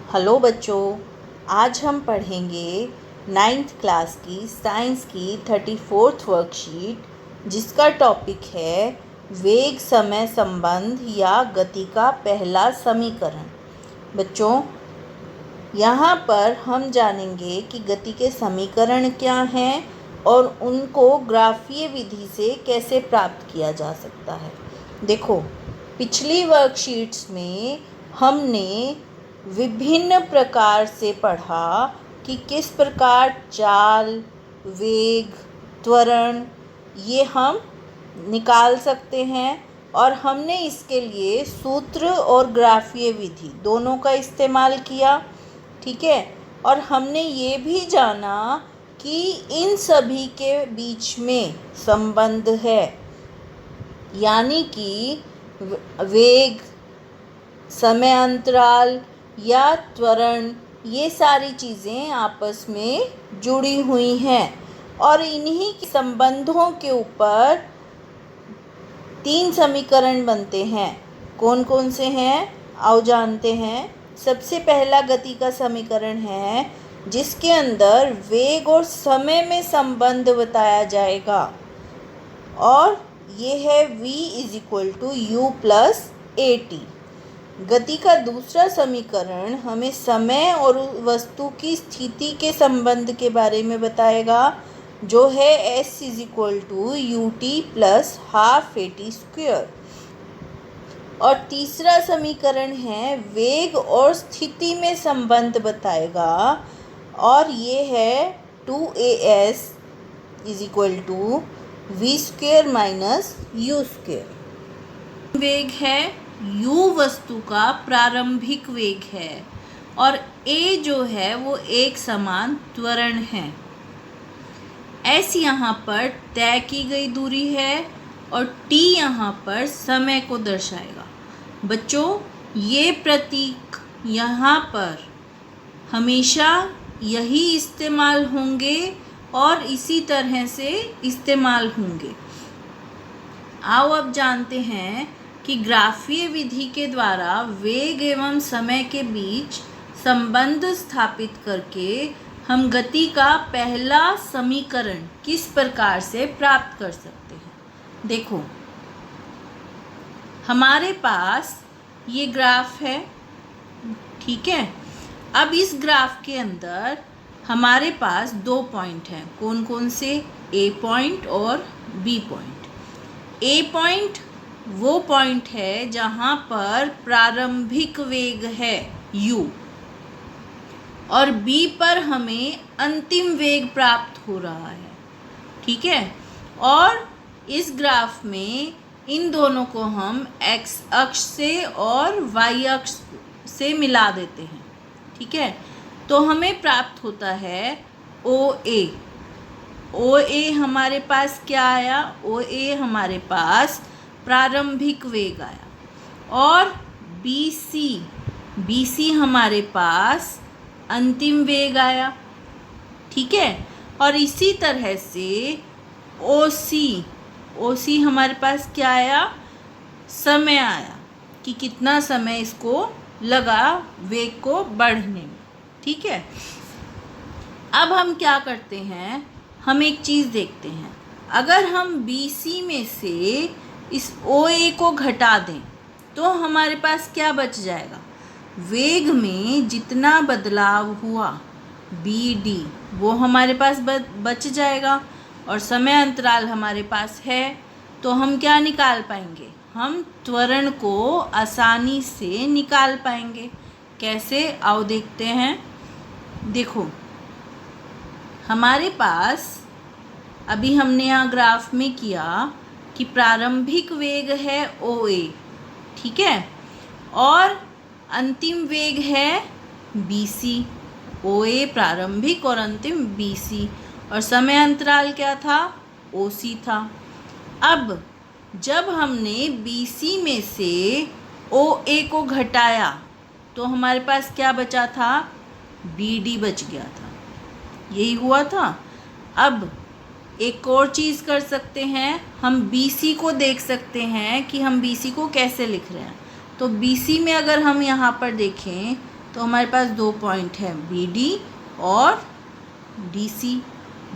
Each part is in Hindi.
हेलो बच्चों, आज हम पढ़ेंगे 9th क्लास की साइंस की 34th वर्कशीट, जिसका टॉपिक है वेग समय संबंध या गति का पहला समीकरण। बच्चों, यहाँ पर हम जानेंगे कि गति के समीकरण क्या हैं और उनको ग्राफीय विधि से कैसे प्राप्त किया जा सकता है। देखो, पिछली वर्कशीट्स में हमने विभिन्न प्रकार से पढ़ा कि किस प्रकार चाल, वेग, त्वरण ये हम निकाल सकते हैं, और हमने इसके लिए सूत्र और ग्राफीय विधि दोनों का इस्तेमाल किया। ठीक है, और हमने ये भी जाना कि इन सभी के बीच में संबंध है, यानी कि वेग, समय अंतराल या त्वरण, ये सारी चीज़ें आपस में जुड़ी हुई हैं, और इन्हीं के संबंधों के ऊपर 3 समीकरण बनते हैं। कौन कौन से हैं, आओ जानते हैं। सबसे पहला गति का समीकरण है जिसके अंदर वेग और समय में संबंध बताया जाएगा, और ये है v = u + at। गति का दूसरा समीकरण हमें समय और वस्तु की स्थिति के संबंध के बारे में बताएगा, जो है s = ut + ½ at²। और तीसरा समीकरण है वेग और स्थिति में संबंध बताएगा, और ये है 2as = v² - u²। वेग है u वस्तु का प्रारंभिक वेग है, और a जो है वो एक समान त्वरण है। s यहाँ पर तय की गई दूरी है, और t यहाँ पर समय को दर्शाएगा। बच्चों, ये प्रतीक यहाँ पर हमेशा यही इस्तेमाल होंगे और इसी तरह से इस्तेमाल होंगे। आओ अब जानते हैं कि ग्राफीय विधि के द्वारा वेग एवं समय के बीच संबंध स्थापित करके हम गति का पहला समीकरण किस प्रकार से प्राप्त कर सकते हैं। देखो, हमारे पास ये ग्राफ है, ठीक है। अब इस ग्राफ के अंदर हमारे पास 2 पॉइंट हैं। कौन कौन से? A पॉइंट और B पॉइंट। A पॉइंट वो पॉइंट है जहाँ पर प्रारंभिक वेग है u, और B पर हमें अंतिम वेग प्राप्त हो रहा है, ठीक है। और इस ग्राफ में इन दोनों को हम x अक्ष से और y अक्ष से मिला देते हैं, ठीक है। तो हमें प्राप्त होता है OA। OA हमारे पास क्या आया? OA हमारे पास प्रारंभिक वेग आया, और BC हमारे पास अंतिम वेग आया, ठीक है। और इसी तरह से OC हमारे पास क्या आया? समय आया, कि कितना समय इसको लगा वेग को बढ़ने में, ठीक है। अब हम क्या करते हैं, हम एक चीज़ देखते हैं। अगर हम BC में से इस OA को घटा दें तो हमारे पास क्या बच जाएगा? वेग में जितना बदलाव हुआ BD वो हमारे पास बच जाएगा, और समय अंतराल हमारे पास है, तो हम क्या निकाल पाएंगे? हम त्वरण को आसानी से निकाल पाएंगे। कैसे? आओ देखते हैं। देखो, हमारे पास अभी हमने यहाँ ग्राफ में किया कि प्रारंभिक वेग है OA, ठीक है, और अंतिम वेग है BC। OA प्रारंभिक और अंतिम BC, और समय अंतराल क्या था? OC था। अब जब हमने BC में से OA को घटाया तो हमारे पास क्या बचा था? BD बच गया था, यही हुआ था। अब एक और चीज़ कर सकते हैं, हम BC को देख सकते हैं कि हम BC को कैसे लिख रहे हैं। तो BC में अगर हम यहाँ पर देखें तो हमारे पास 2 पॉइंट है BD और DC,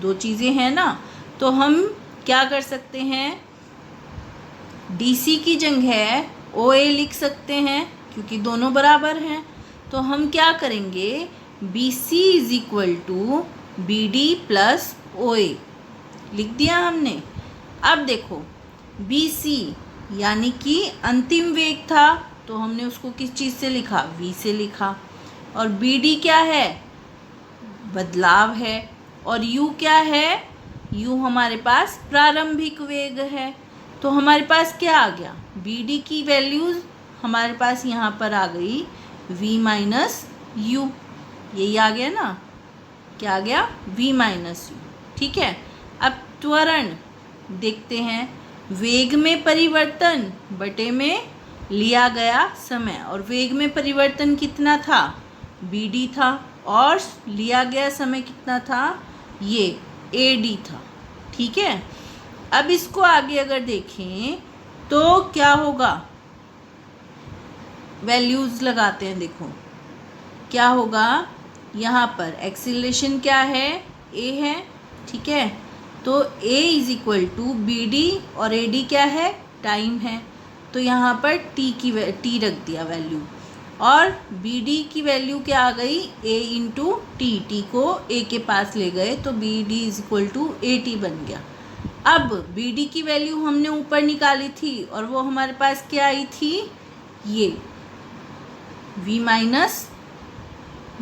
2 चीज़ें हैं ना। तो हम क्या कर सकते हैं, DC की जगह OA लिख सकते हैं क्योंकि दोनों बराबर हैं। तो हम क्या करेंगे, BC is equal to BD plus OA लिख दिया हमने। अब देखो BC यानी कि अंतिम वेग था, तो हमने उसको किस चीज़ से लिखा, V से लिखा। और BD क्या है, बदलाव है। और U क्या है, U हमारे पास प्रारंभिक वेग है। तो हमारे पास क्या आ गया, BD की वैल्यूज़ हमारे पास यहाँ पर आ गई V माइनस U, यही आ गया ना, क्या आ गया, V माइनस U। ठीक है, अब त्वरण देखते हैं, वेग में परिवर्तन बटे में लिया गया समय, और वेग में परिवर्तन कितना था, BD था, और लिया गया समय कितना था, ये AD था। ठीक है, अब इसको आगे अगर देखें तो क्या होगा, वैल्यूज़ लगाते हैं, देखो क्या होगा, यहाँ पर एक्सीलरेशन क्या है, A है। ठीक है, तो A is equal to BD और AD क्या है, टाइम है। तो यहाँ पर T रख दिया वैल्यू, और BD की वैल्यू क्या आ गई, A इंटू T को A के पास ले गए तो BD is equal to AT बन गया। अब BD की वैल्यू हमने ऊपर निकाली थी और वो हमारे पास क्या आई थी, ये V माइनस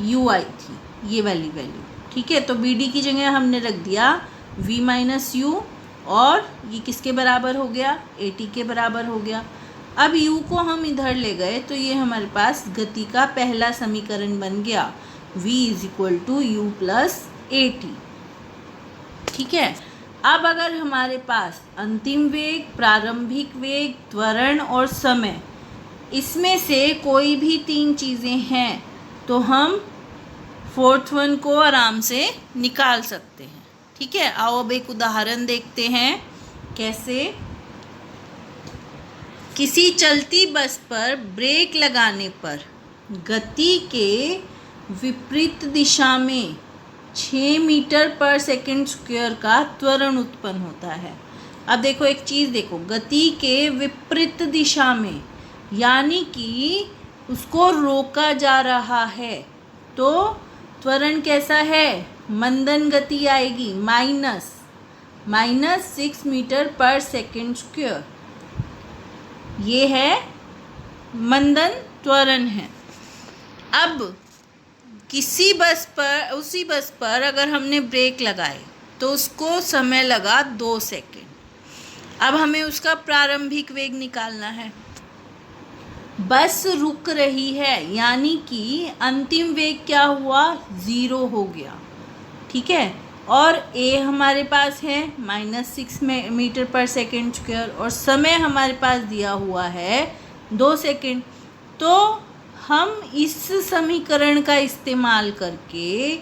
U आई थी, ये वाली वैल्यू। ठीक है, तो BD की जगह हमने रख दिया V माइनस U, और ये किसके बराबर हो गया, AT के बराबर हो गया। अब U को हम इधर ले गए तो ये हमारे पास गति का पहला समीकरण बन गया, V is equal to U plus AT। ठीक है, अब अगर हमारे पास अंतिम वेग, प्रारंभिक वेग, त्वरण और समय, इसमें से कोई भी 3 चीज़ें हैं तो हम 4th वन को आराम से निकाल सकते हैं। ठीक है, आओ अब एक उदाहरण देखते हैं कैसे। किसी चलती बस पर ब्रेक लगाने पर गति के विपरीत दिशा में 6 मीटर पर सेकंड स्क्वायर का त्वरण उत्पन्न होता है। अब देखो एक चीज़ देखो, गति के विपरीत दिशा में यानी कि उसको रोका जा रहा है, तो त्वरण कैसा है, मंदन गति आएगी, माइनस 6 मीटर पर सेकंड स्क्वायर, ये है मंदन त्वरण है। अब किसी बस पर, उसी बस पर अगर हमने ब्रेक लगाए तो उसको समय लगा 2 सेकंड। अब हमें उसका प्रारंभिक वेग निकालना है। बस रुक रही है यानी कि अंतिम वेग क्या हुआ, 0 हो गया। ठीक है, और A हमारे पास है -6 मीटर पर सेकंड स्क्वायर, और समय हमारे पास दिया हुआ है 2 सेकंड। तो हम इस समीकरण का इस्तेमाल करके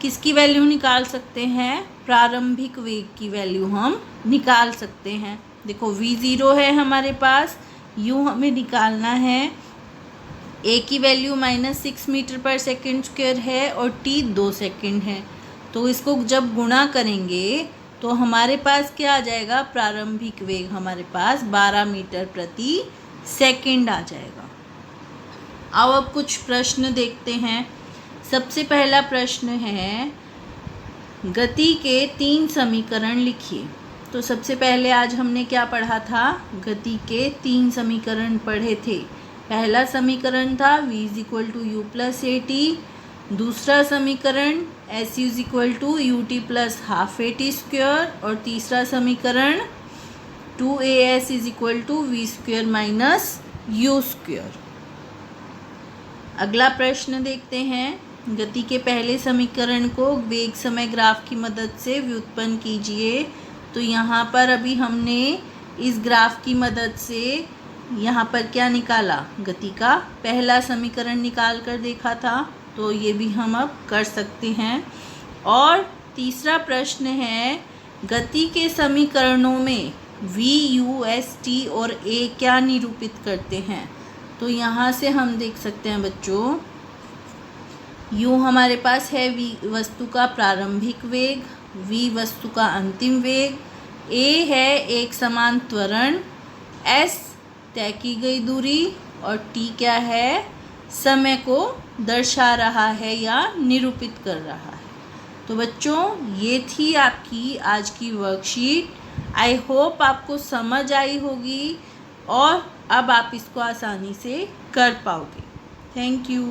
किसकी वैल्यू निकाल सकते हैं, प्रारंभिक वेग की वैल्यू हम निकाल सकते हैं। देखो V 0 है हमारे पास, U हमें निकालना है, A की वैल्यू -6 मीटर पर सेकंड स्क्वायर है और T 2 सेकंड है। तो इसको जब गुणा करेंगे तो हमारे पास क्या आ जाएगा, प्रारंभिक वेग हमारे पास 12 मीटर प्रति सेकंड आ जाएगा। आओ अब कुछ प्रश्न देखते हैं। सबसे पहला प्रश्न है, गति के 3 समीकरण लिखिए। तो सबसे पहले आज हमने क्या पढ़ा था, गति के 3 समीकरण पढ़े थे। पहला समीकरण था V is equal to U plus AT, दूसरा समीकरण S is equal to UT plus half AT square, और तीसरा समीकरण 2AS is equal to V square minus U square. अगला प्रश्न देखते हैं, गति के पहले समीकरण को वेग समय ग्राफ की मदद से व्युत्पन्न कीजिए। तो यहाँ पर अभी हमने इस ग्राफ की मदद से यहाँ पर क्या निकाला, गति का पहला समीकरण निकाल कर देखा था, तो ये भी हम अब कर सकते हैं। और तीसरा प्रश्न है, गति के समीकरणों में V, U, S, T और A क्या निरूपित करते हैं। तो यहाँ से हम देख सकते हैं बच्चों यूँ हमारे पास है v वस्तु का प्रारंभिक वेग, v वस्तु का अंतिम वेग, a है एक समान त्वरण, s तय की गई दूरी और t क्या है, समय को दर्शा रहा है या निरूपित कर रहा है। तो बच्चों ये थी आपकी आज की वर्कशीट। आई होप आपको समझ आई होगी और अब आप इसको आसानी से कर पाओगे। Thank you.